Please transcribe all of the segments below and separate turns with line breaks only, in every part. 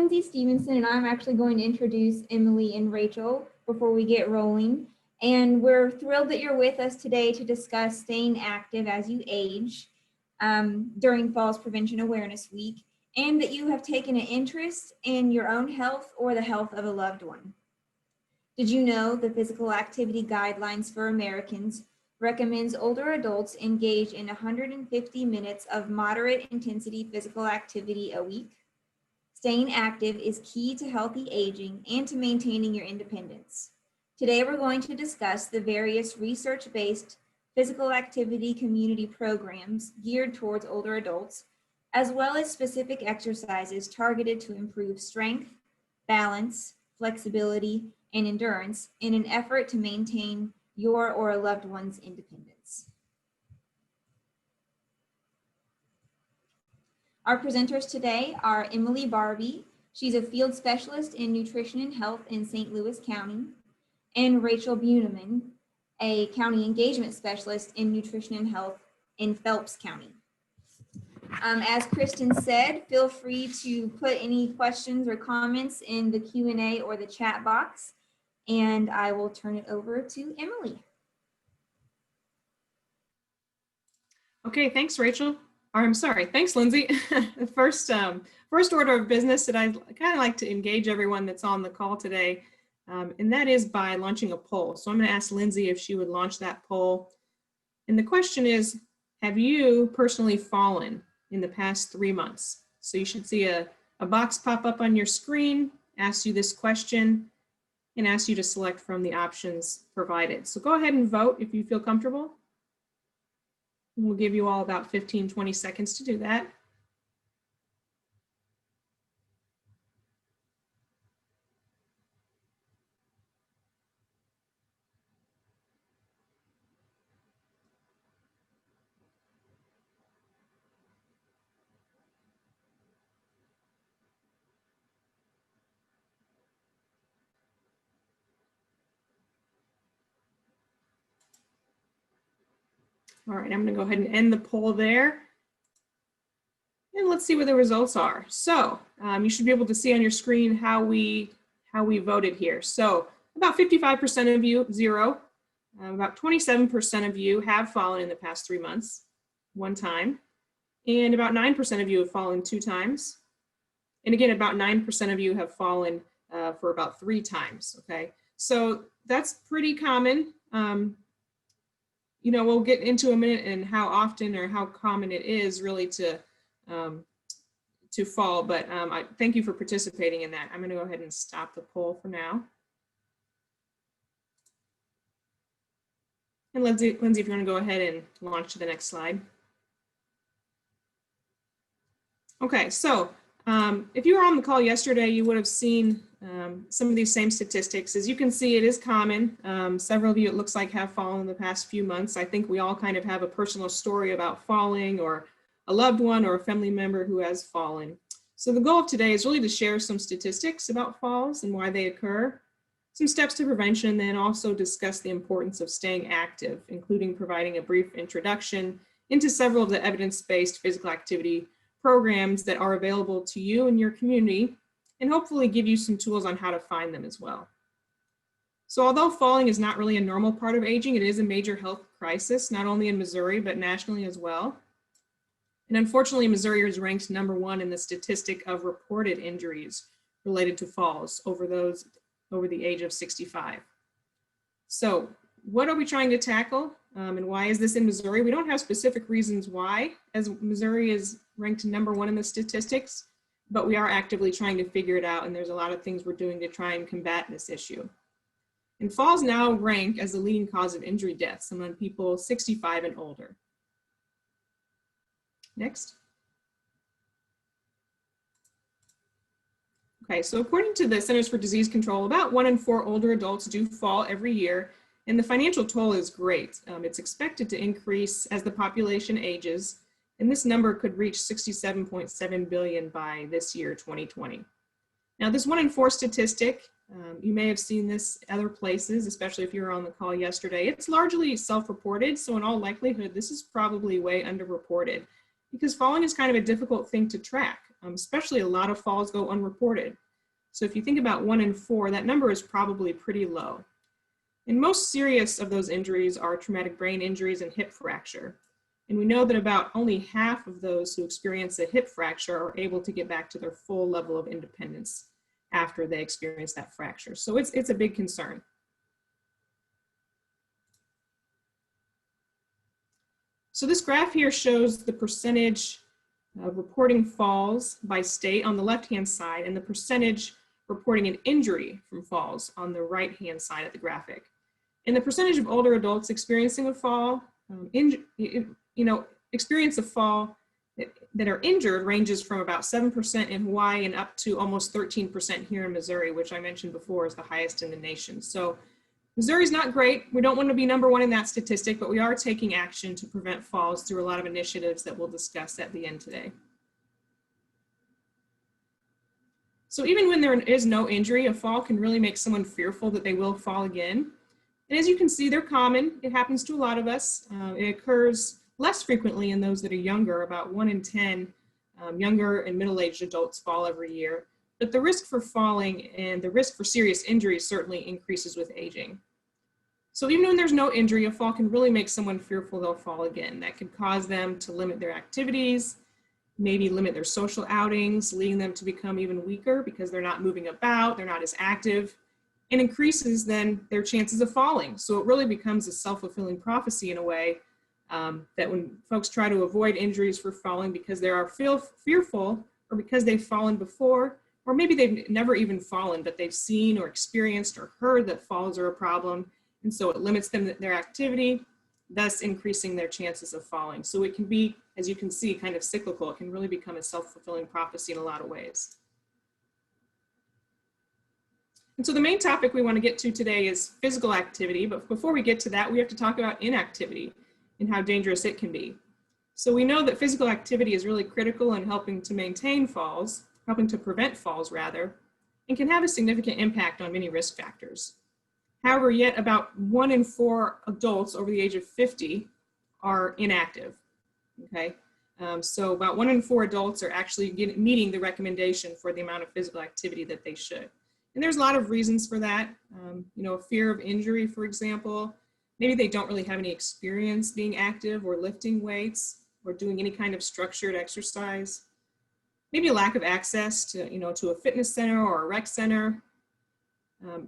Lindsay Stevenson, and I'm actually going to introduce Emily and Rachel before we get rolling. And we're thrilled that you're with us today to discuss staying active as you age during Falls Prevention Awareness Week, and that you have taken an interest in your own health or the health of a loved one. Did you know the Physical Activity Guidelines for Americans recommends older adults engage in 150 minutes of moderate intensity physical activity a week? Staying active is key to healthy aging and to maintaining your independence. Today, we're going to discuss the various research-based physical activity community programs geared towards older adults, as well as specific exercises targeted to improve strength, balance, flexibility, and endurance in an effort to maintain your or a loved one's independence. Our presenters today are Emily Barbie. She's a field specialist in nutrition and health in St. Louis County, and Rachel Buneman, a county engagement specialist in nutrition and health in Phelps County. As Kristen said, feel free to put any questions or comments in the Q&A or the chat box, and I will turn it over to Emily.
Okay, thanks, Rachel. Or, I'm sorry, thanks, Lindsay. The first order of business that I'd kind of like to engage everyone that's on the call today, and that is by launching a poll. So I'm going to ask Lindsay if she would launch that poll. And the question is, have you personally fallen in the past 3 months? So you should see a box pop up on your screen, ask you this question, and ask you to select from the options provided. So go ahead and vote if you feel comfortable. We'll give you all about 15-20 seconds to do that. All right, I'm going to go ahead and end the poll there. And let's see what the results are. So you should be able to see on your screen how we voted here. So about 55% of you, 0. About 27% of you have fallen in the past 3 months, 1 time. And about 9% of you have fallen 2 times. And again, about 9% of you have fallen for about 3 times, okay? So that's pretty common. You know, we'll get into a minute and how often or how common it is really to fall, but I thank you for participating in that. I'm going to go ahead and stop the poll for now. And Lindsay, if you want to go ahead and launch to the next slide. Okay, so if you were on the call yesterday, you would have seen some of these same statistics. As you can see, it is common. Several of you, it looks like, have fallen in the past few months. I think we all kind of have a personal story about falling, or a loved one or a family member who has fallen. So the goal of today is really to share some statistics about falls and why they occur, some steps to prevention, then also discuss the importance of staying active, including providing a brief introduction into several of the evidence-based physical activity programs that are available to you and your community, and hopefully give you some tools on how to find them as well. So although falling is not really a normal part of aging, it is a major health crisis, not only in Missouri, but nationally as well. And unfortunately, Missouri is ranked #1 in the statistic of reported injuries related to falls over those over the age of 65. So what are we trying to tackle, and why is this in Missouri? We don't have specific reasons why, as Missouri is ranked #1 in the statistics, but we are actively trying to figure it out, and there's a lot of things we're doing to try and combat this issue. And falls now rank as the leading cause of injury deaths among people 65 and older. Next. Okay, so according to the Centers for Disease Control, about 1 in 4 older adults do fall every year, and the financial toll is great. It's expected to increase as the population ages, and this number could reach $67.7 billion by this year, 2020. Now, this 1 in 4 statistic, you may have seen this other places, especially if you were on the call yesterday. It's largely self-reported, so in all likelihood, this is probably way underreported, because falling is kind of a difficult thing to track. especially a lot of falls go unreported. So if you think about 1 in 4, that number is probably pretty low. And most serious of those injuries are traumatic brain injuries and hip fracture. And we know that about only half of those who experience a hip fracture are able to get back to their full level of independence after they experience that fracture. So it's a big concern. So this graph here shows the percentage of reporting falls by state on the left-hand side and the percentage reporting an injury from falls on the right-hand side of the graphic. And the percentage of older adults experiencing a fall, experience a fall that are injured ranges from about 7% in Hawaii and up to almost 13% here in Missouri, which I mentioned before is the highest in the nation. So Missouri's not great. We don't want to be #1 in that statistic, but we are taking action to prevent falls through a lot of initiatives that we'll discuss at the end today. So even when there is no injury, a fall can really make someone fearful that they will fall again. And as you can see, they're common. It happens to a lot of us. It occurs less frequently in those that are younger. About 1 in 10 younger and middle-aged adults fall every year. But the risk for falling and the risk for serious injury certainly increases with aging. So even when there's no injury, a fall can really make someone fearful they'll fall again. That could cause them to limit their activities, maybe limit their social outings, leading them to become even weaker because they're not moving about, they're not as active, and increases then their chances of falling. So it really becomes a self-fulfilling prophecy in a way that when folks try to avoid injuries for falling because they are fearful or because they've fallen before, or maybe they've never even fallen, but they've seen or experienced or heard that falls are a problem, and so it limits their activity, thus increasing their chances of falling. So it can be, as you can see, kind of cyclical. It can really become a self-fulfilling prophecy in a lot of ways. And so the main topic we want to get to today is physical activity, but before we get to that, we have to talk about inactivity and how dangerous it can be. So we know that physical activity is really critical in helping to maintain falls, helping to prevent falls rather, and can have a significant impact on many risk factors. However, yet about 1 in 4 adults over the age of 50 are inactive, okay? So about 1 in 4 adults are actually meeting the recommendation for the amount of physical activity that they should. And there's a lot of reasons for that. A fear of injury, for example. Maybe they don't really have any experience being active or lifting weights or doing any kind of structured exercise. Maybe a lack of access to a fitness center or a rec center.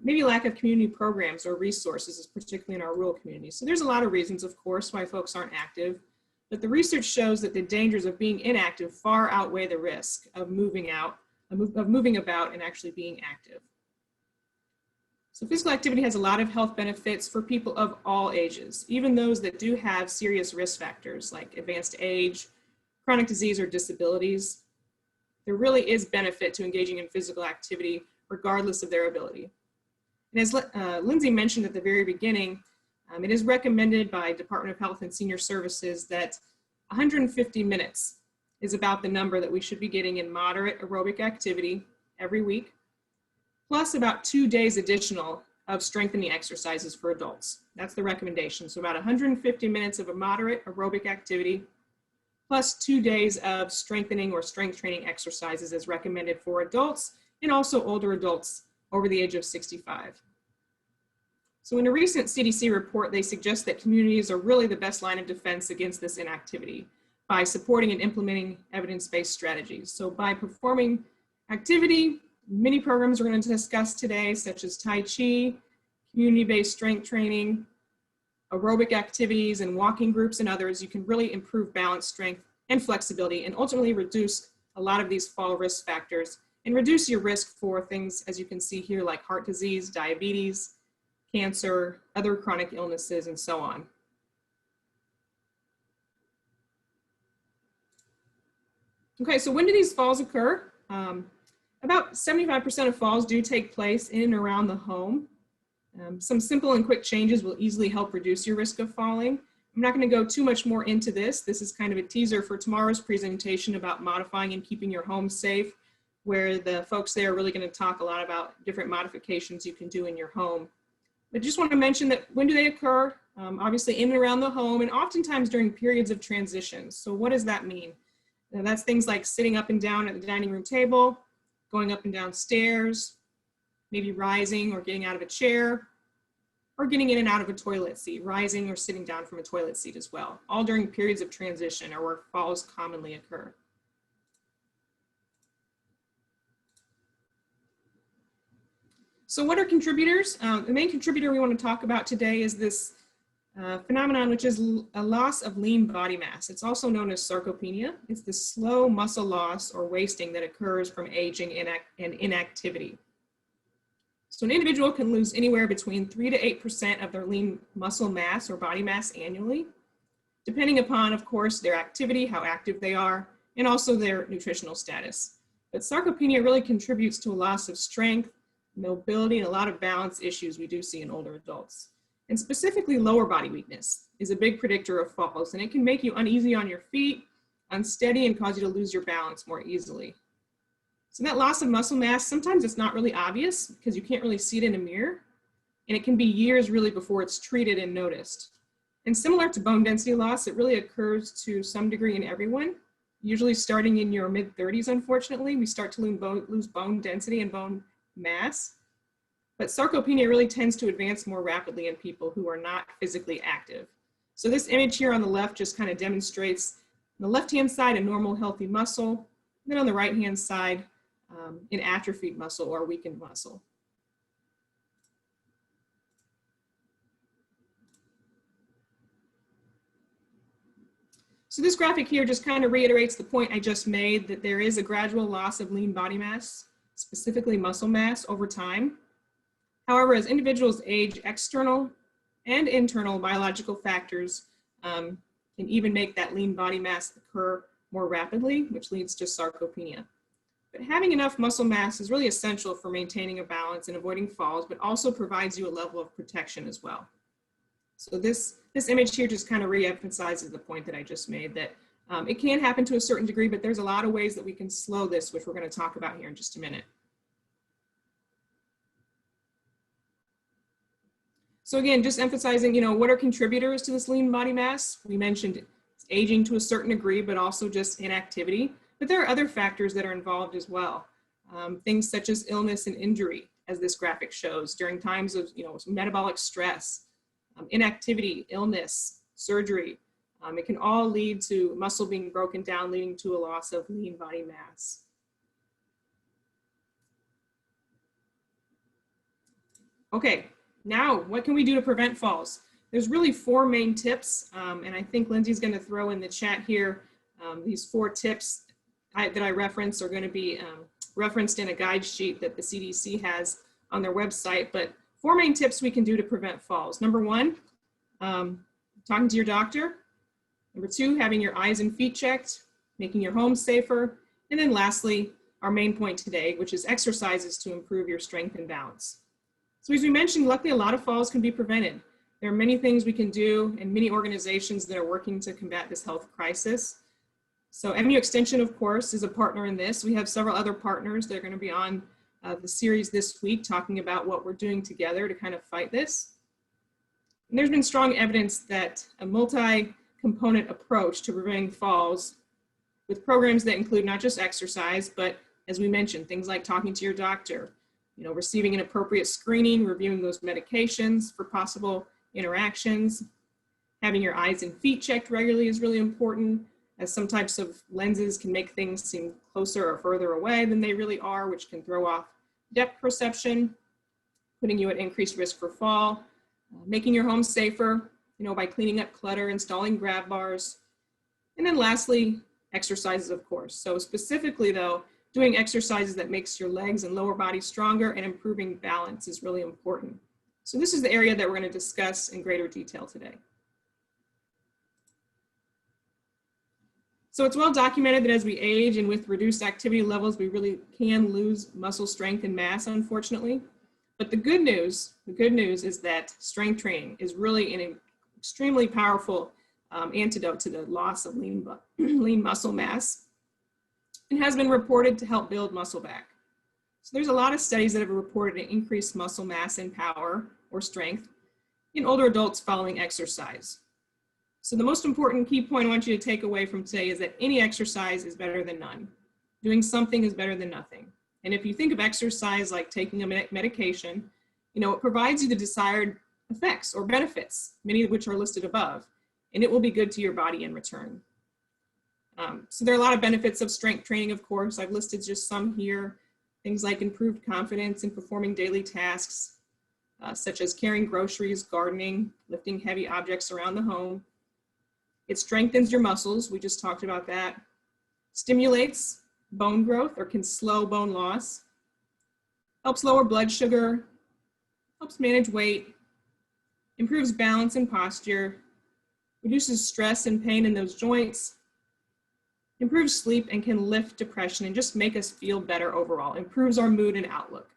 Maybe lack of community programs or resources, particularly in our rural communities. So there's a lot of reasons, of course, why folks aren't active, but the research shows that the dangers of being inactive far outweigh the risk of moving about and actually being active. So physical activity has a lot of health benefits for people of all ages, even those that do have serious risk factors like advanced age, chronic disease, or disabilities. There really is benefit to engaging in physical activity regardless of their ability. And as Lindsay mentioned at the very beginning, it is recommended by Department of Health and Senior Services that 150 minutes is about the number that we should be getting in moderate aerobic activity every week, plus about 2 days additional of strengthening exercises for adults. That's the recommendation. So about 150 minutes of a moderate aerobic activity, plus 2 days of strengthening or strength training exercises as recommended for adults and also older adults over the age of 65. So in a recent CDC report, they suggest that communities are really the best line of defense against this inactivity by supporting and implementing evidence-based strategies. So by performing activity, many programs we're going to discuss today, such as Tai Chi, community-based strength training, aerobic activities, and walking groups and others, you can really improve balance, strength, and flexibility, and ultimately reduce a lot of these fall risk factors and reduce your risk for things, as you can see here, like heart disease, diabetes, cancer, other chronic illnesses, and so on. Okay, so when do these falls occur? About 75% of falls do take place in and around the home. Some simple and quick changes will easily help reduce your risk of falling. I'm not going to go too much more into this. This is kind of a teaser for tomorrow's presentation about modifying and keeping your home safe, where the folks there are really going to talk a lot about different modifications you can do in your home. But just want to mention that when do they occur? Obviously in and around the home and oftentimes during periods of transition. So what does that mean? Now that's things like sitting up and down at the dining room table, going up and down stairs, maybe rising or getting out of a chair, or getting in and out of a toilet seat, rising or sitting down from a toilet seat as well, all during periods of transition or where falls commonly occur. So what are contributors? The main contributor we want to talk about today is this phenomenon, which is a loss of lean body mass. It's also known as sarcopenia. It's the slow muscle loss or wasting that occurs from aging and inactivity. So an individual can lose anywhere between 3 to 8% of their lean muscle mass or body mass annually, depending upon, of course, their activity, how active they are, and also their nutritional status. But sarcopenia really contributes to a loss of strength, mobility, and a lot of balance issues we do see in older adults. And specifically lower body weakness is a big predictor of falls, and it can make you uneasy on your feet, unsteady, and cause you to lose your balance more easily. So that loss of muscle mass, sometimes it's not really obvious because you can't really see it in a mirror, and it can be years really before it's treated and noticed. And similar to bone density loss, it really occurs to some degree in everyone, usually starting in your mid-30s, unfortunately. We start to lose bone density and bone mass. But sarcopenia really tends to advance more rapidly in people who are not physically active. So this image here on the left just kind of demonstrates on the left-hand side a normal healthy muscle, and then on the right-hand side an atrophied muscle or weakened muscle. So this graphic here just kind of reiterates the point I just made, that there is a gradual loss of lean body mass, specifically muscle mass, over time. However, as individuals age, external and internal biological factors can even make that lean body mass occur more rapidly, which leads to sarcopenia. But having enough muscle mass is really essential for maintaining a balance and avoiding falls, but also provides you a level of protection as well. So this image here just kind of re-emphasizes the point that I just made, that it can happen to a certain degree, but there's a lot of ways that we can slow this, which we're going to talk about here in just a minute. So again, just emphasizing, what are contributors to this lean body mass? We mentioned aging to a certain degree, but also just inactivity. But there are other factors that are involved as well. Things such as illness and injury, as this graphic shows, during times of metabolic stress, inactivity, illness, surgery. It can all lead to muscle being broken down, leading to a loss of lean body mass. Okay, now what can we do to prevent falls? There's really 4 main tips, and I think Lindsay's going to throw in the chat here these 4 tips that I reference are going to be referenced in a guide sheet that the CDC has on their website. But 4 main tips we can do to prevent falls. Number 1, talking to your doctor. Number 2, having your eyes and feet checked, making your home safer. And then lastly, our main point today, which is exercises to improve your strength and balance. So as we mentioned, luckily a lot of falls can be prevented. There are many things we can do and many organizations that are working to combat this health crisis. So MU Extension, of course, is a partner in this. We have several other partners that are going to be on the series this week talking about what we're doing together to kind of fight this. And there's been strong evidence that a multi-component approach to preventing falls with programs that include not just exercise, but as we mentioned, things like talking to your doctor, receiving an appropriate screening, reviewing those medications for possible interactions, having your eyes and feet checked regularly is really important, as some types of lenses can make things seem closer or further away than they really are, which can throw off depth perception, putting you at increased risk for fall, making your home safer, by cleaning up clutter, installing grab bars, and then lastly, exercises, of course. So specifically though, doing exercises that makes your legs and lower body stronger and improving balance is really important. So this is the area that we're going to discuss in greater detail today. So it's well documented that as we age and with reduced activity levels, we really can lose muscle strength and mass, unfortunately. But the good news is that strength training is really an extremely powerful antidote to the loss of lean muscle mass, and has been reported to help build muscle back. So there's a lot of studies that have reported an increased muscle mass and power or strength in older adults following exercise. So the most important key point I want you to take away from today is that any exercise is better than none. Doing something is better than nothing. And if you think of exercise like taking a medication, it provides you the desired effects or benefits, many of which are listed above, and it will be good to your body in return. So there are a lot of benefits of strength training, of course. I've listed just some here. Things like improved confidence in performing daily tasks, such as carrying groceries, gardening, lifting heavy objects around the home. It strengthens your muscles. We just talked about that. Stimulates bone growth or can slow bone loss. Helps lower blood sugar. Helps manage weight. Improves balance and posture. Reduces stress and pain in those joints. Improves sleep and can lift depression and just make us feel better overall. Improves our mood and outlook.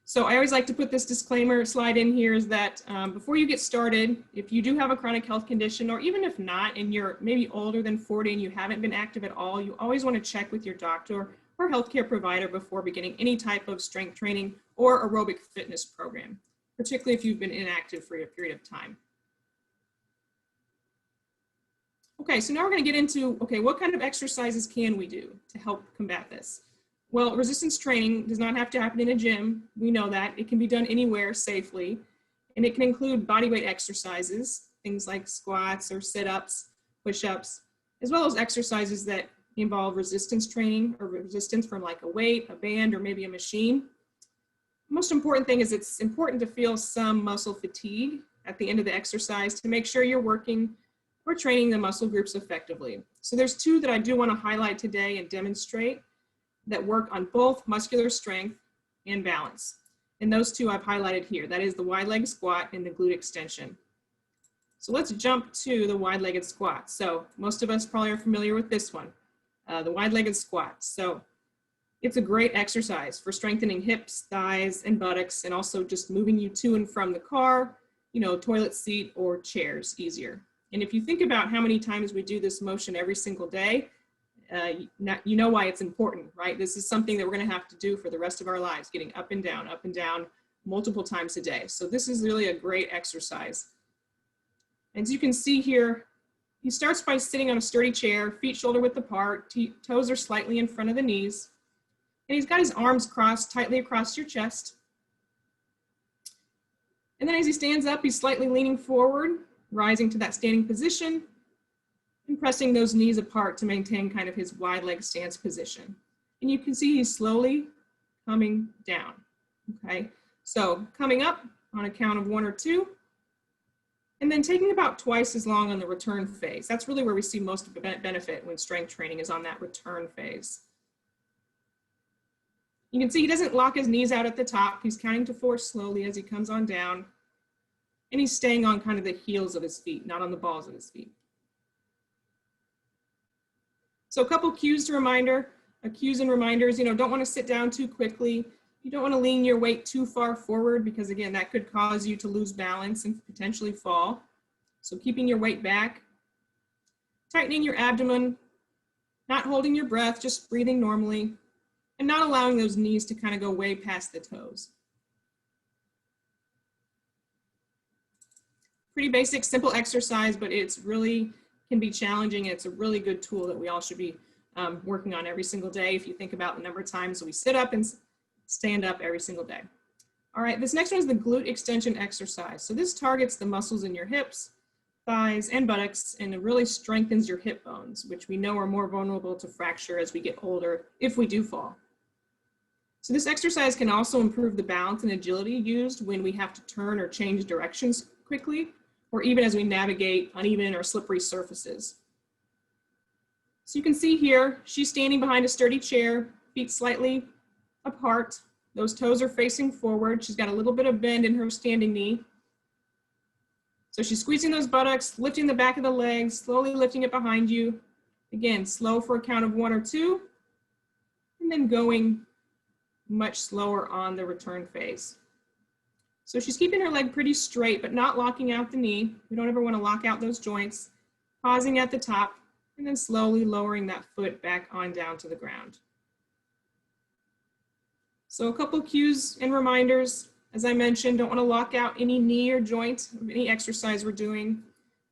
So I always like to put this disclaimer slide in here is that before you get started, if you do have a chronic health condition, or even if not, and you're maybe older than 40 and you haven't been active at all, you always want to check with your doctor or healthcare provider before beginning any type of strength training or aerobic fitness program, particularly if you've been inactive for a period of time. Okay, so now we're going to get into, what kind of exercises can we do to help combat this? Well, resistance training does not have to happen in a gym. We know that. It can be done anywhere safely, and it can include bodyweight exercises, things like squats or sit-ups, push-ups, as well as exercises that involve resistance training or resistance from like a weight, a band, or maybe a machine. The most important thing is it's important to feel some muscle fatigue at the end of the exercise to make sure you're working or training the muscle groups effectively. So there's two that I do want to highlight today and demonstrate that work on both muscular strength and balance. And those two I've highlighted here. That is the wide leg squat and the glute extension. So let's jump to the wide-legged squat. So most of us probably are familiar with this one, the wide-legged squat. So it's a great exercise for strengthening hips, thighs, and buttocks, and also just moving you to and from the car, toilet seat or chairs easier. And if you think about how many times we do this motion every single day, you know why it's important, right? This is something that we're going to have to do for the rest of our lives, getting up and down multiple times a day. So this is really a great exercise. As you can see here, he starts by sitting on a sturdy chair, feet shoulder width apart, toes are slightly in front of the knees, and he's got his arms crossed tightly across your chest. And then as he stands up, he's slightly leaning forward, rising to that standing position, and pressing those knees apart to maintain kind of his wide leg stance position. And you can see he's slowly coming down, okay? So coming up on a count of 1 or 2, and then taking about twice as long on the return phase. That's really where we see most of the benefit when strength training is on that return phase. You can see he doesn't lock his knees out at the top. He's counting to 4 slowly as he comes on down. And he's staying on kind of the heels of his feet, not on the balls of his feet. So a couple cues and reminders, don't want to sit down too quickly. You don't want to lean your weight too far forward because again, that could cause you to lose balance and potentially fall. So keeping your weight back, tightening your abdomen, not holding your breath, just breathing normally, and not allowing those knees to kind of go way past the toes. Pretty basic, simple exercise, but it's really can be challenging. It's a really good tool that we all should be working on every single day. If you think about the number of times we sit up and stand up every single day. All right, this next one is the glute extension exercise. So this targets the muscles in your hips, thighs, and buttocks, and it really strengthens your hip bones, which we know are more vulnerable to fracture as we get older if we do fall. So this exercise can also improve the balance and agility used when we have to turn or change directions quickly, or even as we navigate uneven or slippery surfaces. So you can see here, she's standing behind a sturdy chair, feet slightly apart. Those toes are facing forward. She's got a little bit of bend in her standing knee. So she's squeezing those buttocks, lifting the back of the legs, slowly lifting it behind you. Again, slow for a count of 1 or 2, and then going much slower on the return phase. So she's keeping her leg pretty straight, but not locking out the knee. We don't ever want to lock out those joints. Pausing at the top, and then slowly lowering that foot back on down to the ground. So a couple cues and reminders. As I mentioned, don't want to lock out any knee or joint of any exercise we're doing.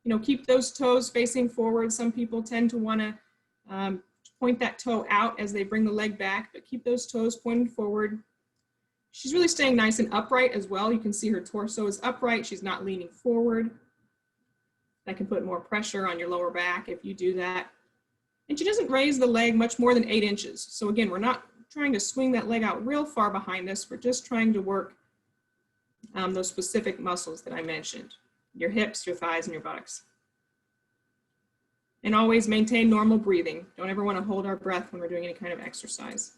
You know, keep those toes facing forward. Some people tend to want to point that toe out as they bring the leg back, but keep those toes pointed forward. She's really staying nice and upright as well. You can see her torso is upright. She's not leaning forward. That can put more pressure on your lower back if you do that. And she doesn't raise the leg much more than 8 inches. So again, we're not trying to swing that leg out real far behind us. We're just trying to work those specific muscles that I mentioned, your hips, your thighs, and your buttocks. And always maintain normal breathing. Don't ever want to hold our breath when we're doing any kind of exercise.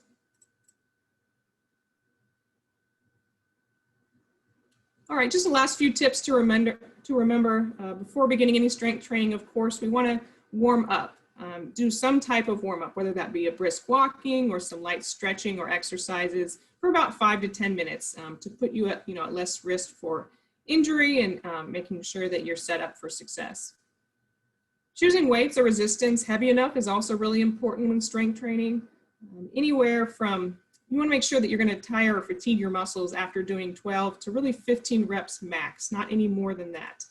All right, just the last few tips to remember before beginning any strength training. Of course, we want to warm up. Do some type of warm up, whether that be a brisk walking or some light stretching or exercises for about 5 to 10 minutes to put you at, at less risk for injury and making sure that you're set up for success. Choosing weights or resistance heavy enough is also really important when strength training. Anywhere from, you want to make sure that you're going to tire or fatigue your muscles after doing 12 to really 15 reps max, not any more than that.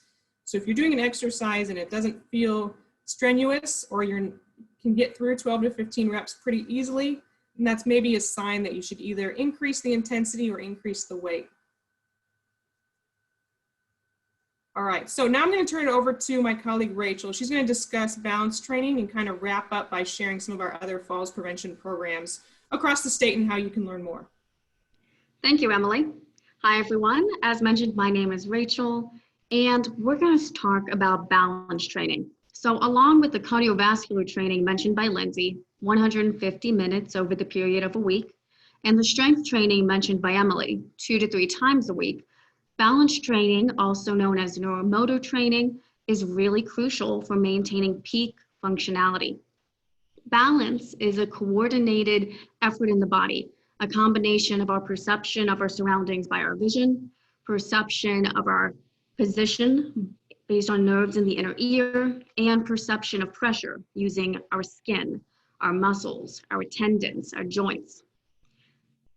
So if you're doing an exercise and it doesn't feel strenuous, or you can get through 12 to 15 reps pretty easily, and that's maybe a sign that you should either increase the intensity or increase the weight. All right, so now I'm going to turn it over to my colleague Rachel. She's going to discuss balance training and kind of wrap up by sharing some of our other falls prevention programs across the state and how you can learn more.
Thank you, Emily. Hi, everyone. As mentioned, my name is Rachel, and we're going to talk about balance training. So along with the cardiovascular training mentioned by Lindsay, 150 minutes over the period of a week, and the strength training mentioned by Emily, 2 to 3 times a week, balance training, also known as neuromotor training, is really crucial for maintaining peak functionality. Balance is a coordinated effort in the body, a combination of our perception of our surroundings by our vision, perception of our position based on nerves in the inner ear, and perception of pressure using our skin, our muscles, our tendons, our joints.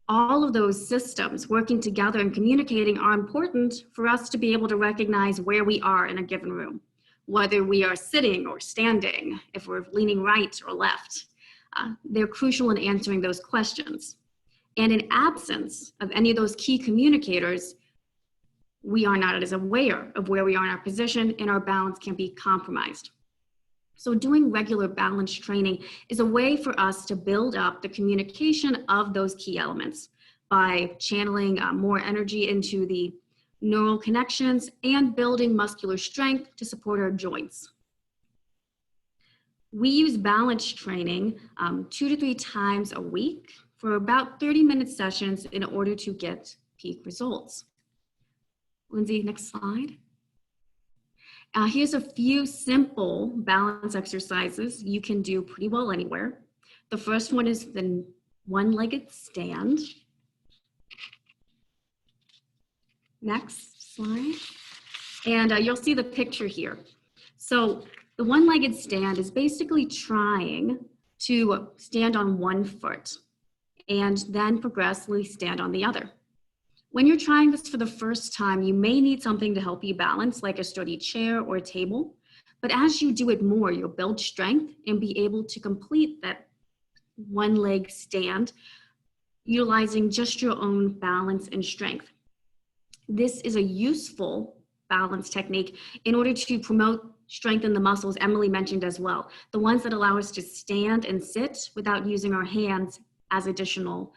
All of those systems working together and communicating are important for us to be able to recognize where we are in a given room, whether we are sitting or standing, if we're leaning right or left. They're crucial in answering those questions. And in absence of any of those key communicators, we are not as aware of where we are in our position, and our balance can be compromised. So doing regular balance training is a way for us to build up the communication of those key elements by channeling more energy into the neural connections and building muscular strength to support our joints. We use balance training 2 to 3 times a week for about 30-minute sessions in order to get peak results. Lindsay, next slide. Here's a few simple balance exercises you can do pretty well anywhere. The first one is the one-legged stand. Next slide. And you'll see the picture here. So the one-legged stand is basically trying to stand on one foot and then progressively stand on the other. When you're trying this for the first time, you may need something to help you balance, like a sturdy chair or a table. But as you do it more, you'll build strength and be able to complete that one-leg stand, utilizing just your own balance and strength. This is a useful balance technique in order to promote strengthen the muscles Emily mentioned as well, the ones that allow us to stand and sit without using our hands as additional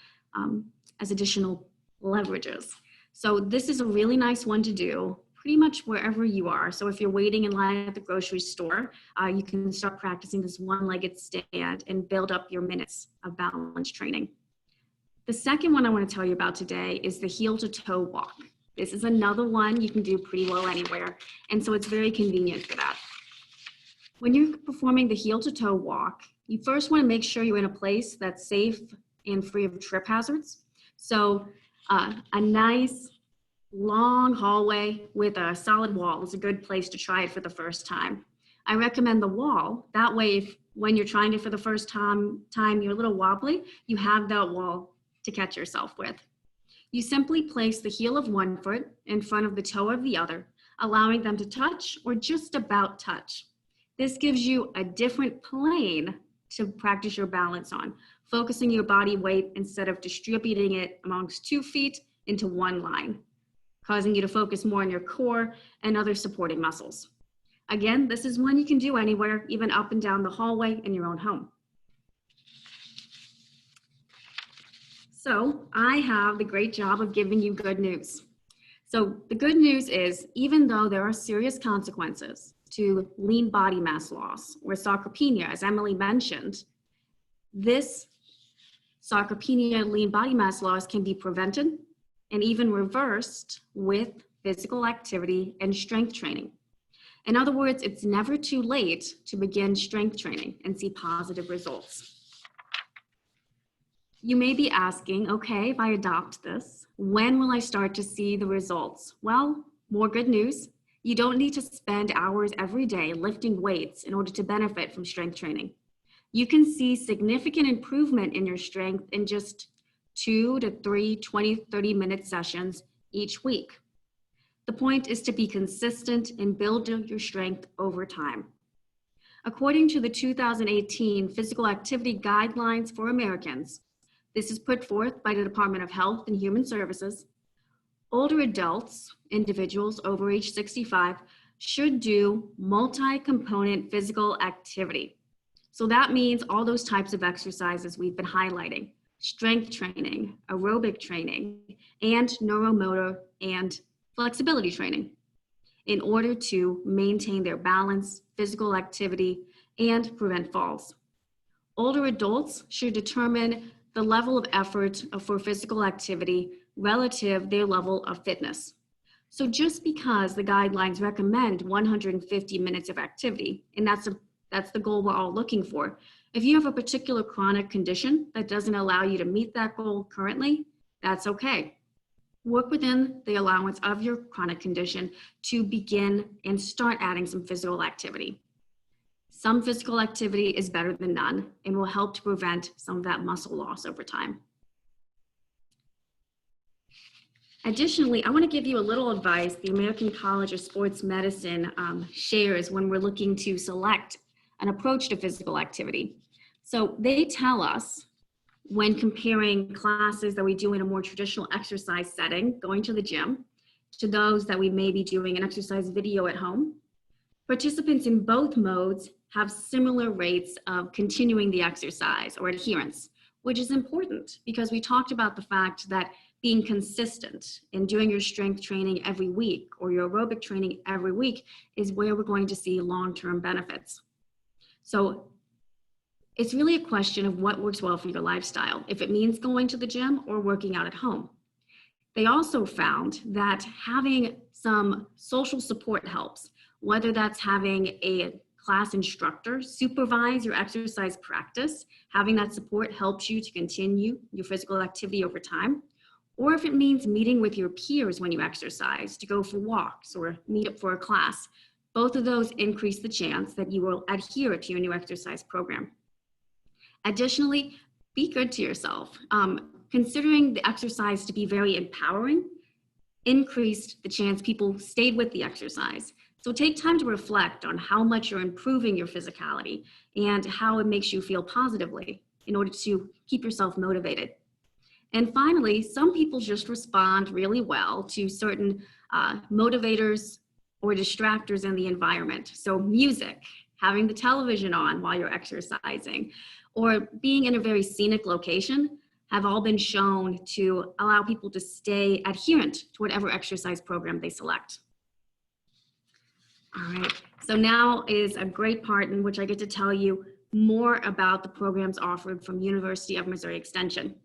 leverages. So this is a really nice one to do pretty much wherever you are. So if you're waiting in line at the grocery store, you can start practicing this one-legged stand and build up your minutes of balance training. The second one I want to tell you about today is the heel-to-toe walk. This is another one you can do pretty well anywhere, and so it's very convenient for that. When you're performing the heel-to-toe walk, you first want to make sure you're in a place that's safe and free of trip hazards. So a nice long hallway with a solid wall is a good place to try it for the first time. I recommend the wall. That way, when you're trying it for the first time, you're a little wobbly, you have that wall to catch yourself with. You simply place the heel of one foot in front of the toe of the other, allowing them to touch or just about touch. This gives you a different plane to practice your balance on, focusing your body weight instead of distributing it amongst 2 feet into one line, causing you to focus more on your core and other supporting muscles. Again, this is one you can do anywhere, even up and down the hallway in your own home. So I have the great job of giving you good news. So the good news is, even though there are serious consequences to lean body mass loss or sarcopenia, as Emily mentioned, this sarcopenia, lean body mass loss, can be prevented and even reversed with physical activity and strength training. In other words, it's never too late to begin strength training and see positive results. You may be asking, okay, if I adopt this, when will I start to see the results? Well, more good news. You don't need to spend hours every day lifting weights in order to benefit from strength training. You can see significant improvement in your strength in just 2 to 3 20-30-minute sessions each week. The point is to be consistent and build your strength over time. According to the 2018 Physical Activity Guidelines for Americans, this is put forth by the Department of Health and Human Services, older adults, individuals over age 65, should do multi-component physical activity. So that means all those types of exercises we've been highlighting: strength training, aerobic training, and neuromotor and flexibility training, in order to maintain their balance, physical activity, and prevent falls. Older adults should determine the level of effort for physical activity relative to their level of fitness. So just because the guidelines recommend 150 minutes of activity, and that's the goal we're all looking for, if you have a particular chronic condition that doesn't allow you to meet that goal currently, that's okay. Work within the allowance of your chronic condition to begin and start adding some physical activity. Some physical activity is better than none and will help to prevent some of that muscle loss over time. Additionally, I want to give you a little advice the American College of Sports Medicine shares when we're looking to select an approach to physical activity. So they tell us, when comparing classes that we do in a more traditional exercise setting, going to the gym, to those that we may be doing an exercise video at home, participants in both modes have similar rates of continuing the exercise or adherence, which is important because we talked about the fact that being consistent in doing your strength training every week or your aerobic training every week is where we're going to see long-term benefits. So it's really a question of what works well for your lifestyle, if it means going to the gym or working out at home. They also found that having some social support helps, whether that's having a class instructor supervise your exercise practice. Having that support helps you to continue your physical activity over time. Or if it means meeting with your peers when you exercise to go for walks or meet up for a class, both of those increase the chance that you will adhere to your new exercise program. Additionally, be good to yourself. Considering the exercise to be very empowering, increased the chance people stayed with the exercise. So take time to reflect on how much you're improving your physicality and how it makes you feel positively in order to keep yourself motivated. And finally, some people just respond really well to certain motivators or distractors in the environment. So music, having the television on while you're exercising, or being in a very scenic location have all been shown to allow people to stay adherent to whatever exercise program they select. All right, so now is a great part in which I get to tell you more about the programs offered from University of Missouri Extension.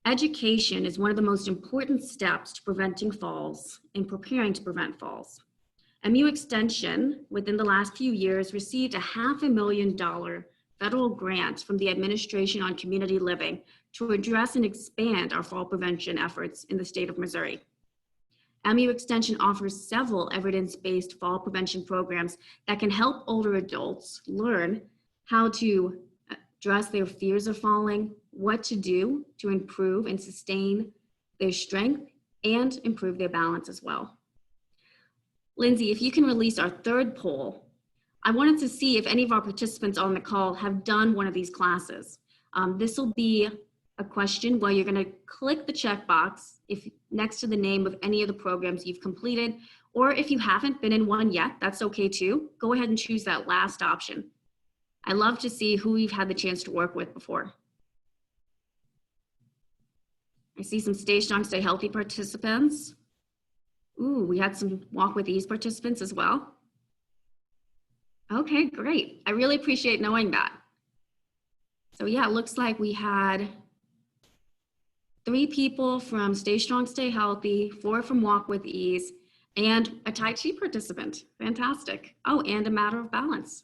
Education is one of the most important steps to preventing falls and preparing to prevent falls. MU Extension, within the last few years, received a $500,000 federal grant from the Administration on Community Living to address and expand our fall prevention efforts in the state of Missouri. MU Extension offers several evidence-based fall prevention programs that can help older adults learn how to address their fears of falling, what to do to improve and sustain their strength, and improve their balance as well. Lindsay, if you can release our third poll, I wanted to see if any of our participants on the call have done one of these classes. This will be a question where you're going to click the checkbox if next to the name of any of the programs you've completed, or if you haven't been in one yet, that's okay too. Go ahead and choose that last option. I love to see who you've had the chance to work with before. I see some Stay Strong, Stay Healthy participants. Ooh, we had some Walk with Ease participants as well. Okay, great. I really appreciate knowing that. So yeah, it looks like we had 3 people from Stay Strong, Stay Healthy, 4 from Walk with Ease, and a Tai Chi participant. Fantastic. Oh, and a Matter of Balance.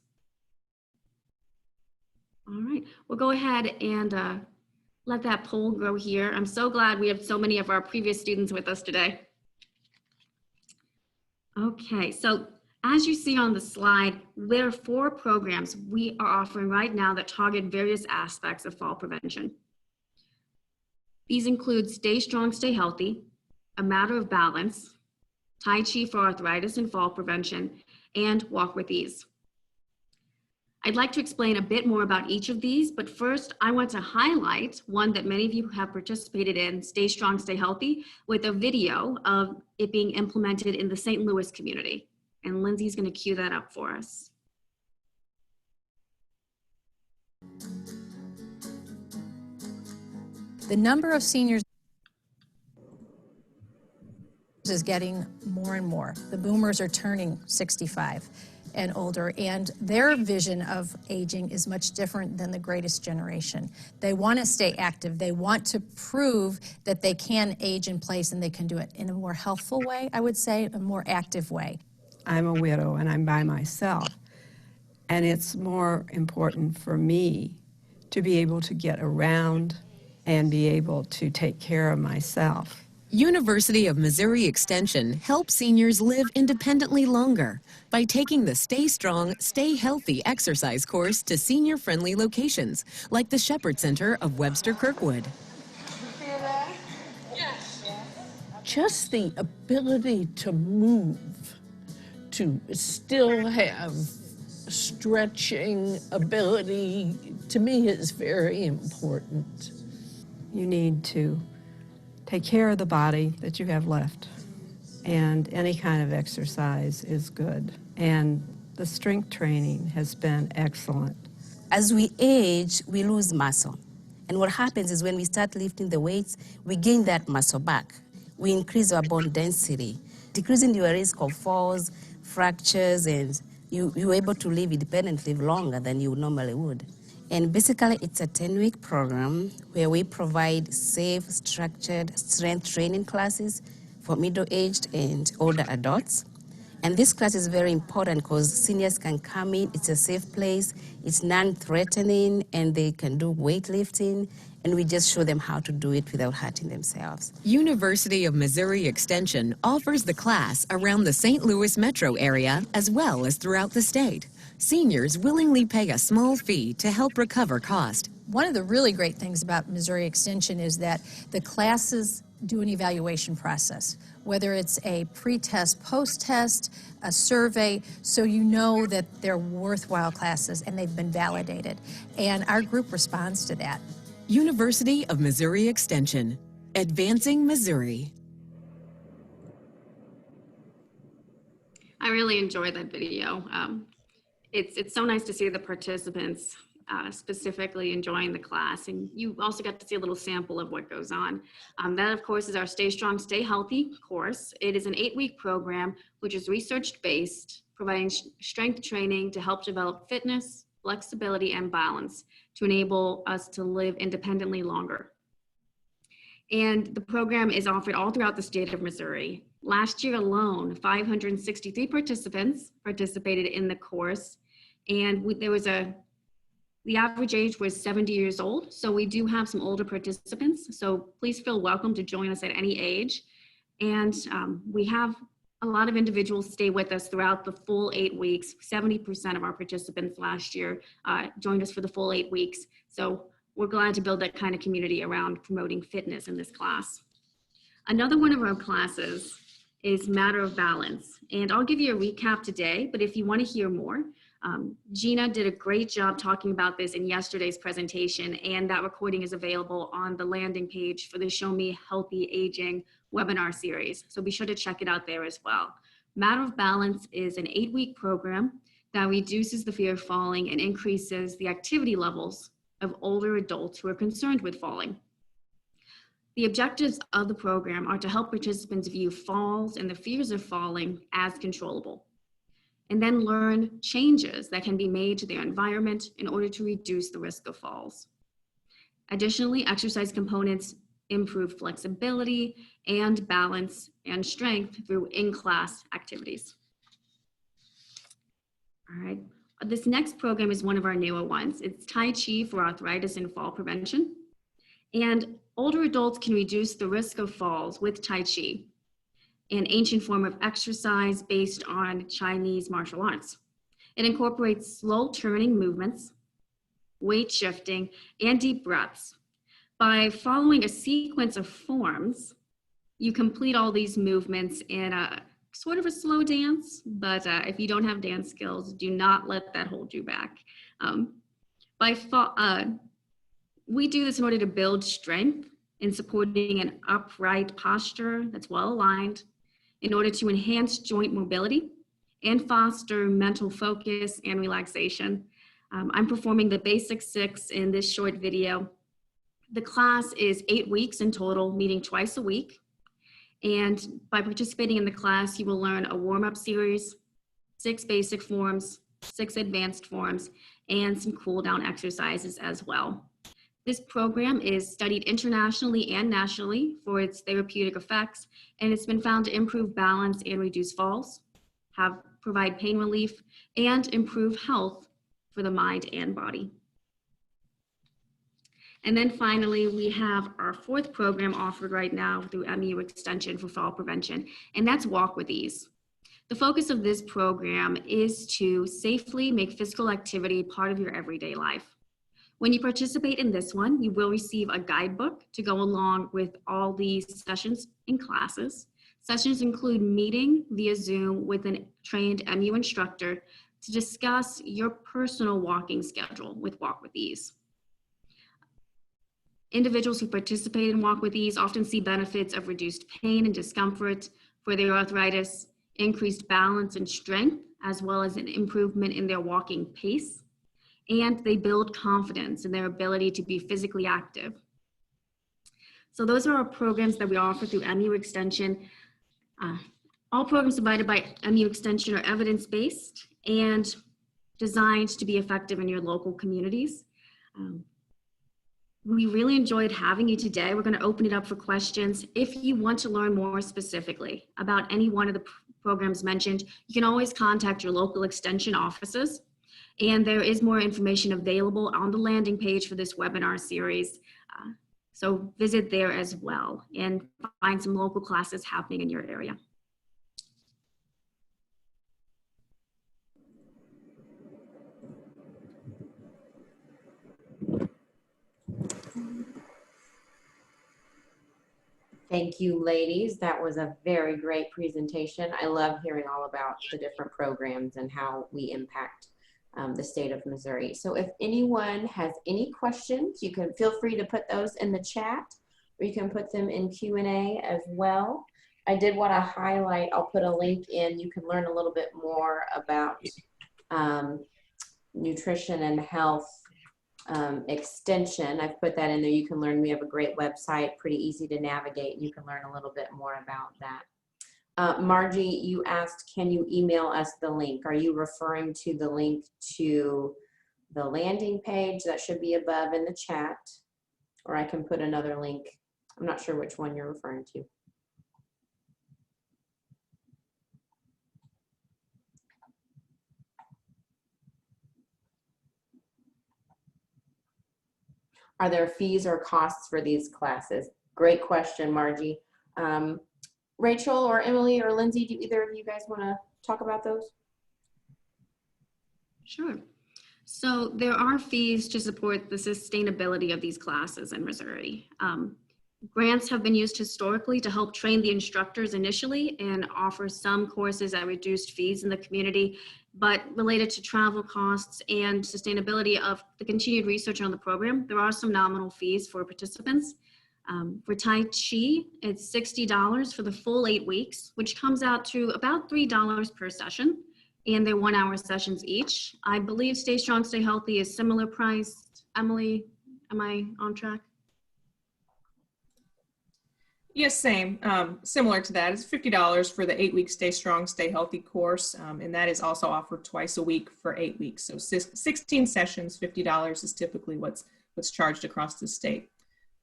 All right, we'll go ahead and let that poll grow here. I'm so glad we have so many of our previous students with us today. Okay, so as you see on the slide, there are 4 programs we are offering right now that target various aspects of fall prevention. These include Stay Strong, Stay Healthy, A Matter of Balance, Tai Chi for Arthritis and Fall Prevention, and Walk with Ease. I'd like to explain a bit more about each of these, but first I want to highlight one that many of you have participated in, Stay Strong, Stay Healthy, with a video of it being implemented in the St. Louis community. And Lindsay's going to cue that up for us.
The number of seniors is getting more and more. The boomers are turning 65 and older, and their vision of aging is much different than the greatest generation. They want to stay active. They want to prove that they can age in place and they can do it in a more healthful way, I would say, a more active way.
I'm a widow and I'm by myself, and it's more important for me to be able to get around and be able to take care of myself.
University of Missouri Extension helps seniors live independently longer by taking the Stay Strong, Stay Healthy exercise course to senior-friendly locations like the Shepherd Center of Webster Kirkwood.
Just the ability to move, to still have stretching ability, to me is very important.
You need to take care of the body that you have left, and any kind of exercise is good. And the strength training has been excellent.
As we age, we lose muscle. And what happens is when we start lifting the weights, we gain that muscle back. We increase our bone density, decreasing your risk of falls, fractures, and you're able to live independently longer than you normally would. And basically, it's a 10-week program where we provide safe, structured strength training classes for middle-aged and older adults. And this class is very important because seniors can come in, it's a safe place, it's non-threatening, and they can do weightlifting, and we just show them how to do it without hurting themselves.
University of Missouri Extension offers the class around the St. Louis metro area as well as throughout the state. Seniors willingly pay a small fee to help recover cost.
One of the really great things about Missouri Extension is that the classes do an evaluation process, whether it's a pre-test, post-test, a survey, so you know that they're worthwhile classes and they've been validated. And our group responds to that.
University of Missouri Extension, advancing Missouri.
I really enjoyed that video. It's so nice to see the participants specifically enjoying the class, and you also got to see a little sample of what goes on. That, of course, is our Stay Strong, Stay Healthy course. It is an 8-week program, which is research-based, providing strength training to help develop fitness, flexibility, and balance to enable us to live independently longer. And the program is offered all throughout the state of Missouri. Last year alone, 563 participants participated in the course, and the average age was 70 years old, so we do have some older participants, so please feel welcome to join us at any age. And we have a lot of individuals stay with us throughout the full 8 weeks. 70% of our participants last year joined us for the full 8 weeks, so we're glad to build that kind of community around promoting fitness in this class. Another one of our classes is Matter of Balance. And I'll give you a recap today, but if you want to hear more, Gina did a great job talking about this in yesterday's presentation, and that recording is available on the landing page for the Show Me Healthy Aging webinar series. So be sure to check it out there as well. Matter of Balance is an 8-week program that reduces the fear of falling and increases the activity levels of older adults who are concerned with falling. The objectives of the program are to help participants view falls and the fears of falling as controllable, and then learn changes that can be made to their environment in order to reduce the risk of falls. Additionally, exercise components improve flexibility and balance and strength through in-class activities. All right, this next program is one of our newer ones. It's Tai Chi for arthritis and fall prevention. And older adults can reduce the risk of falls with Tai Chi, an ancient form of exercise based on Chinese martial arts. It incorporates slow turning movements, weight shifting, and deep breaths. By following a sequence of forms, you complete all these movements in a sort of a slow dance, but if you don't have dance skills, do not let that hold you back. We do this in order to build strength in supporting an upright posture that's well aligned, in order to enhance joint mobility and foster mental focus and relaxation. I'm performing the basic 6 in this short video. The class is 8 weeks in total, meeting twice a week. And by participating in the class, you will learn a warm-up series, 6 basic forms, 6 advanced forms, and some cool-down exercises as well. This program is studied internationally and nationally for its therapeutic effects, and it's been found to improve balance and reduce falls, provide pain relief, and improve health for the mind and body. And then finally, we have our 4th program offered right now through MU Extension for fall prevention, and that's Walk with Ease. The focus of this program is to safely make physical activity part of your everyday life. When you participate in this one, you will receive a guidebook to go along with all these sessions and classes. Sessions include meeting via Zoom with a trained MU instructor to discuss your personal walking schedule with Walk with Ease. Individuals who participate in Walk with Ease often see benefits of reduced pain and discomfort for their arthritis, increased balance and strength, as well as an improvement in their walking pace. And they build confidence in their ability to be physically active. So those are our programs that we offer through MU Extension. All programs provided by MU Extension are evidence-based and designed to be effective in your local communities. We really enjoyed having you today. We're going to open it up for questions. If you want to learn more specifically about any one of the programs mentioned, you can always contact your local extension offices. And there is more information available on the landing page for this webinar series. So visit there as well and find some local classes happening in your area.
Thank you, ladies. That was a very great presentation. I love hearing all about the different programs and how we impact the state of Missouri. So if anyone has any questions, you can feel free to put those in the chat, or you can put them in Q&A as well. I did want to highlight, I'll put a link in, you can learn a little bit more about nutrition and health extension. I've put that in there. You can learn, we have a great website, pretty easy to navigate, and you can learn a little bit more about that. Margie, you asked, can you email us the link? Are you referring to the link to the landing page that should be above in the chat? Or I can put another link. I'm not sure which one you're referring to. Are there fees or costs for these classes? Great question, Margie. Rachel or Emily or Lindsay, do either of you guys want to talk about those?
Sure. So there are fees to support the sustainability of these classes in Missouri. Grants have been used historically to help train the instructors initially and offer some courses at reduced fees in the community, but related to travel costs and sustainability of the continued research on the program, there are some nominal fees for participants. For Tai Chi, it's $60 for the full 8 weeks, which comes out to about $3 per session, and they're 1-hour sessions each. I believe Stay Strong, Stay Healthy is similar priced. Emily, am I on track?
Yes, same. Similar to that, it's $50 for the 8-week Stay Strong, Stay Healthy course, and that is also offered twice a week for 8 weeks. So 16 sessions, $50 is typically what's charged across the state.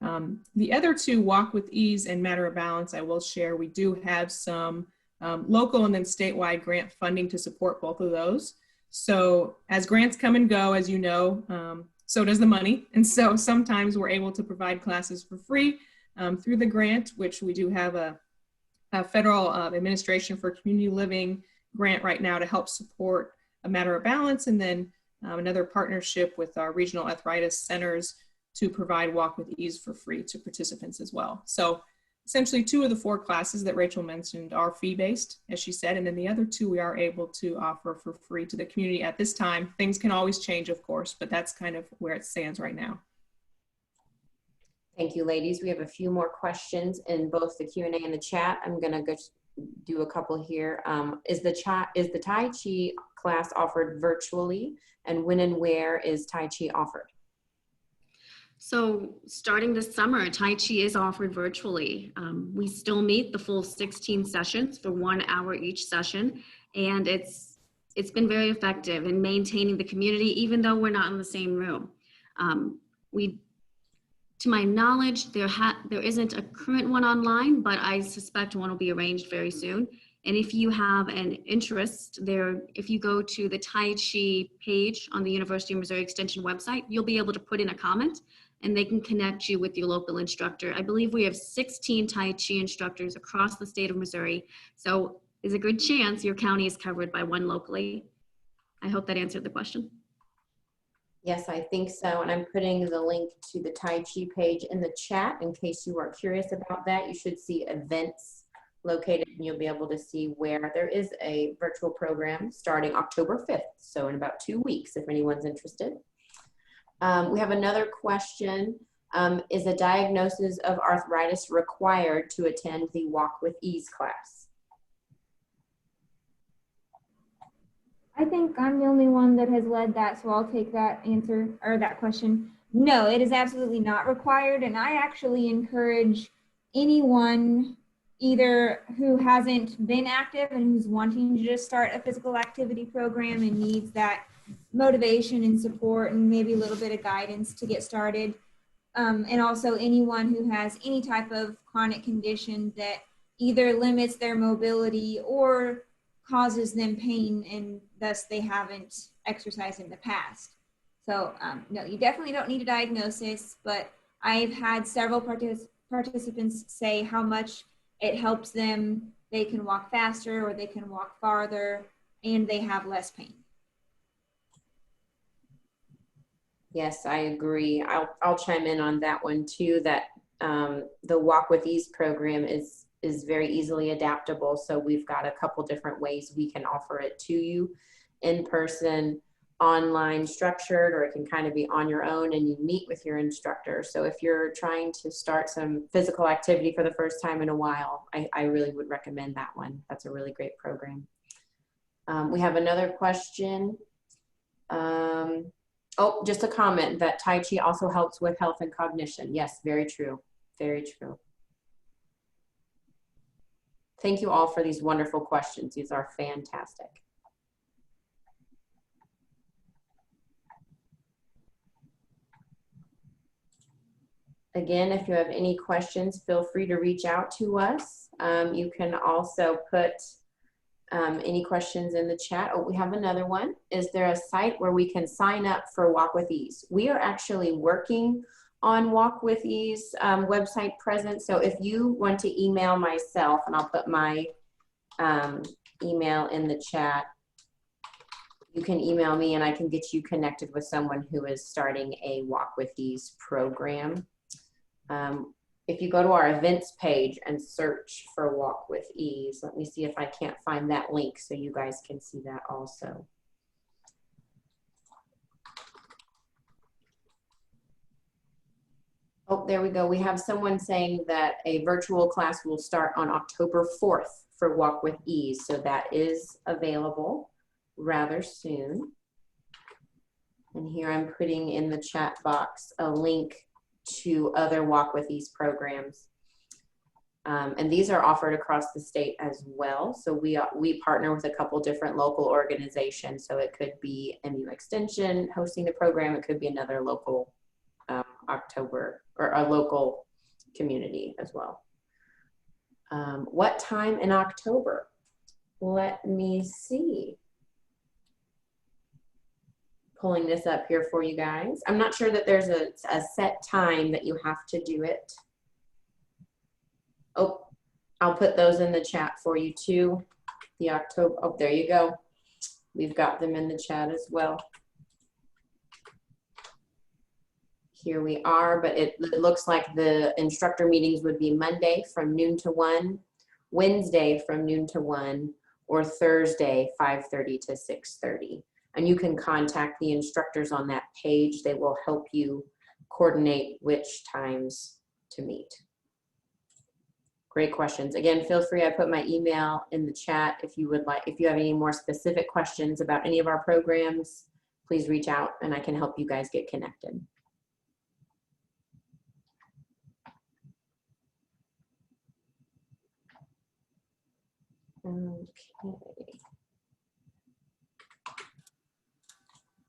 The other two, Walk with Ease and Matter of Balance, I will share. We do have some local and then statewide grant funding to support both of those. So as grants come and go, as you know, so does the money. And so sometimes we're able to provide classes for free through the grant, which we do have a federal administration for community living grant right now to help support a Matter of Balance, and then another partnership with our regional arthritis centers to provide Walk with Ease for free to participants as well. So essentially 2 of the 4 classes that Rachel mentioned are fee-based, as she said, and then the other 2 we are able to offer for free to the community at this time. Things can always change, of course, but that's kind of where it stands right now.
Thank you, ladies. We have a few more questions in both the Q&A and the chat. I'm gonna go do a couple here. Is the Tai Chi class offered virtually, and when and where is Tai Chi offered?
So starting this summer, Tai Chi is offered virtually. We still meet the full 16 sessions for 1 hour each session, and it's been very effective in maintaining the community, even though we're not in the same room. To my knowledge, there isn't a current one online, but I suspect one will be arranged very soon. And if you have an interest there, if you go to the Tai Chi page on the University of Missouri Extension website, you'll be able to put in a comment and they can connect you with your local instructor. I believe we have 16 Tai Chi instructors across the state of Missouri. So there's a good chance your county is covered by one locally. I hope that answered the question.
Yes, I think so. And I'm putting the link to the Tai Chi page in the chat in case you are curious about that. You should see events located and you'll be able to see where there is a virtual program starting October 5th. So in about 2 weeks, if anyone's interested. We have another question. Is a diagnosis of arthritis required to attend the Walk with Ease class?
I think I'm the only one that has led that, so I'll take that answer or that question. No, it is absolutely not required, and I actually encourage anyone either who hasn't been active and who's wanting to just start a physical activity program and needs that motivation and support and maybe a little bit of guidance to get started. And also anyone who has any type of chronic condition that either limits their mobility or causes them pain and thus they haven't exercised in the past. So no, you definitely don't need a diagnosis, but I've had several participants say how much it helps them. They can walk faster or they can walk farther and they have less pain.
Yes, I agree. I'll chime in on that one too, that the Walk with Ease program is very easily adaptable. So we've got a couple different ways we can offer it to you: in person, online, structured, or it can kind of be on your own and you meet with your instructor. So if you're trying to start some physical activity for the first time in a while, I really would recommend that one. That's a really great program. We have another question. Oh, just a comment that Tai Chi also helps with health and cognition. Yes, very true. Very true. Thank you all for these wonderful questions. These are fantastic. Again, if you have any questions, feel free to reach out to us. You can also put any questions in the chat. Oh, we have another one. Is there a site where we can sign up for Walk with Ease? We are actually working on Walk with Ease website presence. So if you want to email myself, and I'll put my email in the chat, you can email me and I can get you connected with someone who is starting a Walk with Ease program. if you go to our events page and search for Walk with Ease, let me see if I can't find that link so you guys can see that also. Oh, there we go. We have someone saying that a virtual class will start on October 4th for Walk with Ease. So that is available rather soon. And here I'm putting in the chat box a link to other Walk with Ease programs. And these are offered across the state as well. So we partner with a couple different local organizations. So it could be MU Extension hosting the program. It could be another local October or a local community as well. What time in October? Let me see. Pulling this up here for you guys. I'm not sure that there's a set time that you have to do it. Oh, I'll put those in the chat for you too. The October, oh, there you go. We've got them in the chat as well. Here we are, but it looks like the instructor meetings would be Monday from noon to 1, Wednesday from noon to 1, or Thursday 5:30 to 6:30. And you can contact the instructors on that page. They will help you coordinate which times to meet. Great questions. Again, feel free, I put my email in the chat if you would like, if you have any more specific questions about any of our programs, please reach out and I can help you guys get connected. Okay.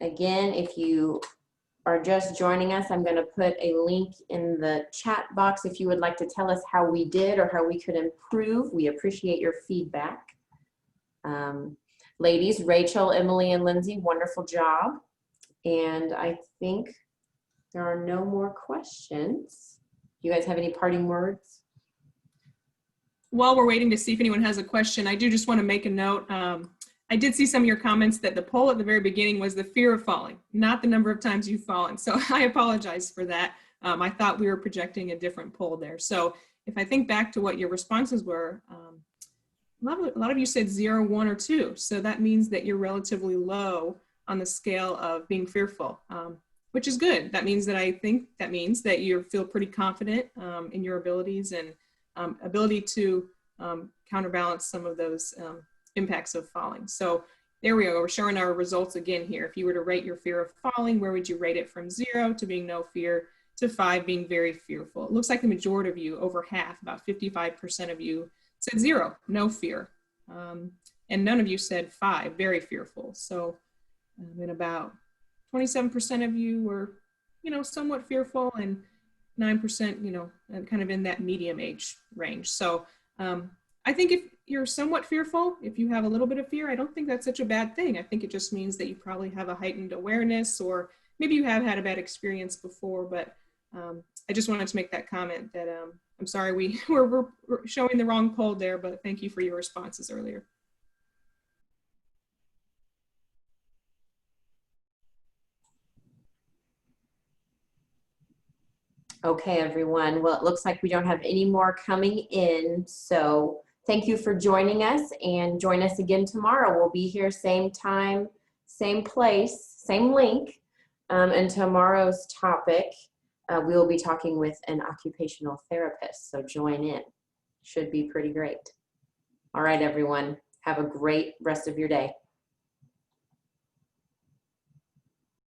Again, if you are just joining us, I'm going to put a link in the chat box if you would like to tell us how we did or how we could improve. We appreciate your feedback. Ladies, Rachel, Emily, and Lindsay, wonderful job. And I think there are no more questions. Do you guys have any parting words?
While we're waiting to see if anyone has a question, I do just want to make a note. I did see some of your comments that the poll at the very beginning was the fear of falling, not the number of times you've fallen. So I apologize for that. I thought we were projecting a different poll there. So if I think back to what your responses were, a lot of you said 0, 1, or 2. So that means that you're relatively low on the scale of being fearful, which is good. That means that I think that means that you feel pretty confident in your abilities and ability to counterbalance some of those impacts of falling. So there we go. We're showing our results again here. If you were to rate your fear of falling, where would you rate it from 0 to being no fear to 5 being very fearful? It looks like the majority of you, over half, about 55% of you said 0, no fear. And none of you said 5, very fearful. So and about 27% of you were, somewhat fearful, and 9%, kind of in that medium age range. So I think if you're somewhat fearful, if you have a little bit of fear, I don't think that's such a bad thing. I think it just means that you probably have a heightened awareness, or maybe you have had a bad experience before, but I just wanted to make that comment that I'm sorry we're showing the wrong poll there, but thank you for your responses earlier.
Okay, everyone. Well, it looks like we don't have any more coming in. So thank you for joining us, and join us again tomorrow. We'll be here same time, same place, same link. And tomorrow's topic, we will be talking with an occupational therapist. So join in. Should be pretty great. All right, everyone. Have a great rest of your day.